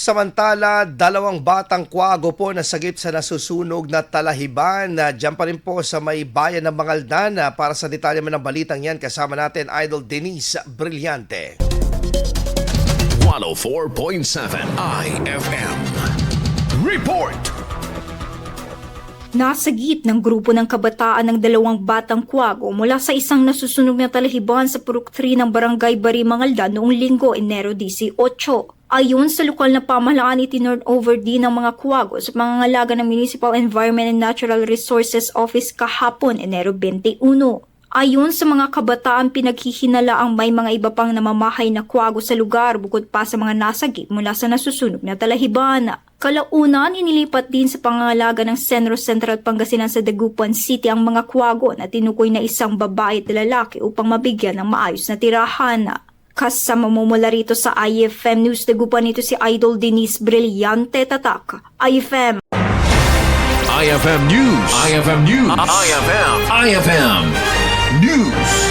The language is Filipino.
Samantala, dalawang batang Kuwago po nasagip sa nasusunog na Talahiban. Diyan pa rin po sa may bayan ng Mangaldan. Para sa detalye man ng balitang yan, kasama natin Idol Denise Brillante. 104.7 IFM Report. Nasagip ng grupo ng kabataan ng Dalawang Batang Kuwago mula sa isang nasusunog na Talahiban sa Purok 3 ng Barangay Bari, Mangaldan noong Linggo, Enero 18. Ayon sa lokal na pamahalaan, itinurn over din ng mga Kuwago sa pangangalaga ng Municipal Environment and Natural Resources Office kahapon, Enero 21. Ayon sa mga kabataan, pinaghihinala ang may mga iba pang namamahay na Kuwago sa lugar bukod pa sa mga nasagip mula sa nasusunog na Talahiban. Kalaunan, inilipat din sa pangangalaga ng Sentro Central Pangasinan sa Dagupan City ang mga Kuwago na tinukoy na isang babae at lalaki upang mabigyan ng maayos na tirahan. Kasama mo mula rito sa IFM News Dagupan, ito si Idol Denise Brillante, Tatak, IFM. IFM News. IFM News. IFM News.